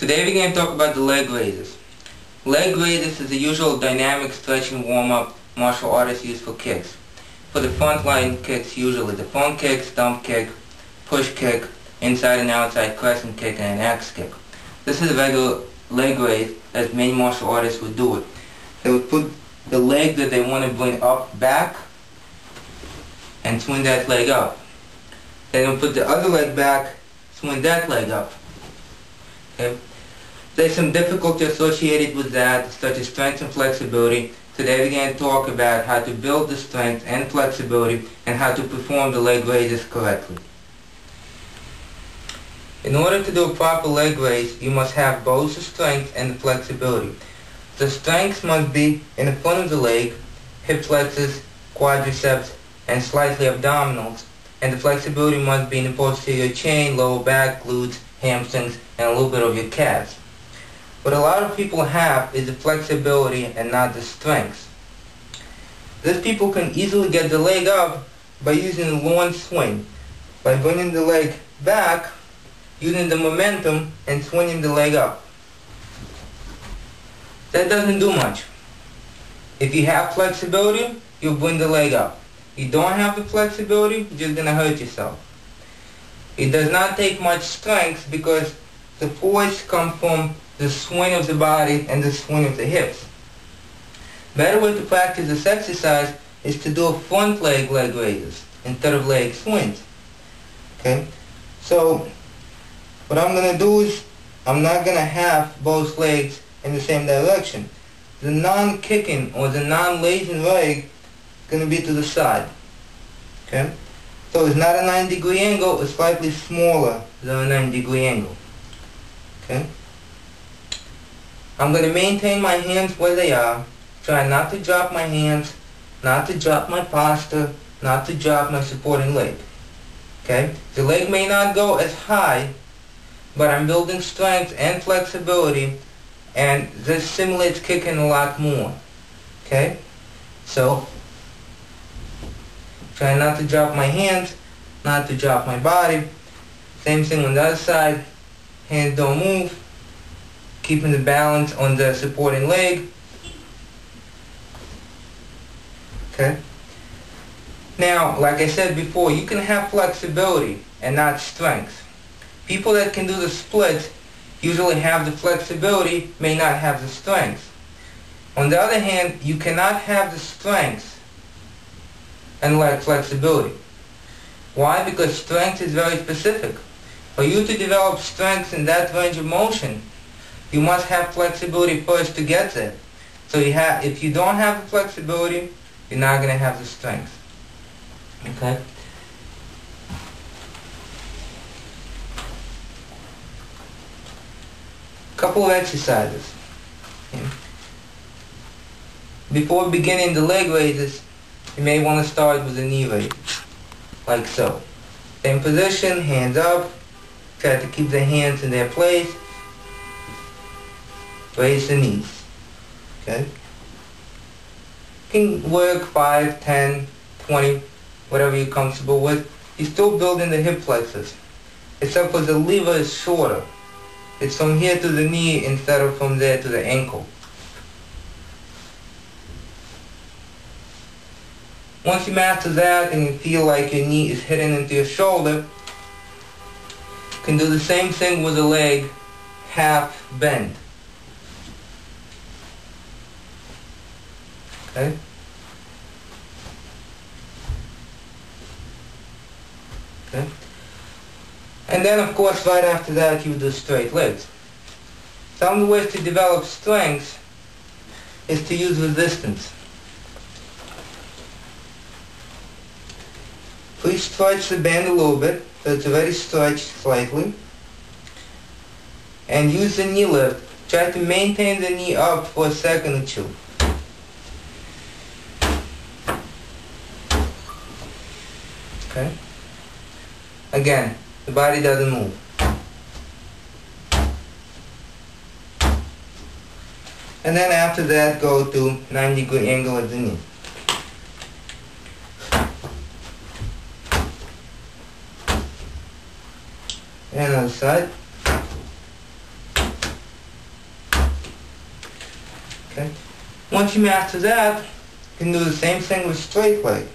Today we're going to talk about the leg raises. Leg raises is the usual dynamic stretching warm-up martial artists use for kicks. For the front line kicks, usually the front kick, stump kick, push kick, inside and outside crescent kick, and an axe kick. This is a regular leg raise as many martial artists would do it. They would put the leg that they want to bring up back and swing that leg up. Then they'll put the other leg back, swing that leg up. Okay? There's some difficulty associated with that, such as strength and flexibility. Today we're going to talk about how to build the strength and flexibility and how to perform the leg raises correctly. In order to do a proper leg raise, you must have both the strength and the flexibility. The strength must be in the front of the leg, hip flexors, quadriceps, and slightly abdominals, and the flexibility must be in the posterior chain, lower back, glutes, hamstrings, and a little bit of your calves. What a lot of people have is the flexibility and not the strength. These people can easily get the leg up by using a launch swing, by bringing the leg back, using the momentum, and swinging the leg up. That doesn't do much. If you have flexibility, you'll bring the leg up. You don't have the flexibility, you're just going to hurt yourself. It does not take much strength because the force comes from the swing of the body and the swing of the hips. Better way to practice this exercise is to do a front leg raises instead of leg swings. Okay? So what I'm going to do is I'm not going to have both legs in the same direction. The non-kicking or the non-raising leg is going to be to the side. Okay? So it's not a 90-degree angle, it's slightly smaller than a 90-degree angle. Okay? I'm going to maintain my hands where they are, try not to drop my hands, not to drop my posture, not to drop my supporting leg. Okay? The leg may not go as high, but I'm building strength and flexibility, and this simulates kicking a lot more. Okay? So, try not to drop my hands, not to drop my body. Same thing on the other side. Hands don't move. Keeping the balance on the supporting leg. Okay? Now, like I said before, you can have flexibility and not strength. People that can do the splits usually have the flexibility, may not have the strength. On the other hand, you cannot have the strength and lack flexibility. Why? Because strength is very specific. For you to develop strength in that range of motion, you must have flexibility first to get there. So if you don't have the flexibility, you're not going to have the strength. Okay? Couple of exercises. Okay. Before beginning the leg raises, you may want to start with the knee raise, like so. Same position, hands up, try to keep the hands in their place, raise the knees. Okay? You can work 5, 10, 20, whatever you're comfortable with. You're still building the hip flexors, except for the lever is shorter. It's from here to the knee instead of from there to the ankle. Once you master that and you feel like your knee is hitting into your shoulder, you can do the same thing with the leg, half bend. Okay? Okay? And then of course right after that you do straight legs. Some of the ways to develop strength is to use resistance. Please stretch the band a little bit, so it's already stretched slightly. And use the knee lift. Try to maintain the knee up for a second or two. Okay? Again, the body doesn't move. And then after that, go to 90-degree angle at the knee. And other side. Once you master that, you can do the same thing with straight leg.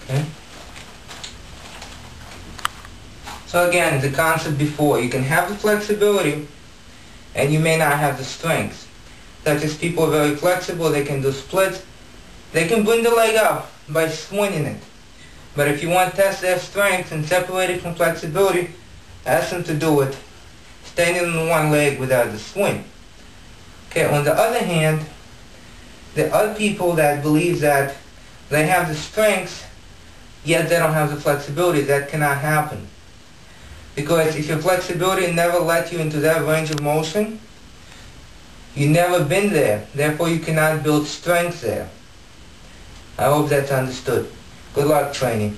Okay. So again, the concept before, you can have the flexibility and you may not have the strength. Such as people are very flexible, they can do splits, they can bring the leg up by swinging it. But if you want to test their strength and separate it from flexibility, ask them to do it standing on one leg without the swing. Okay, on the other hand, there are people that believe that they have the strength, yet they don't have the flexibility. That cannot happen. Because if your flexibility never let you into that range of motion, you've never been there. Therefore, you cannot build strength there. I hope that's understood. Good luck training.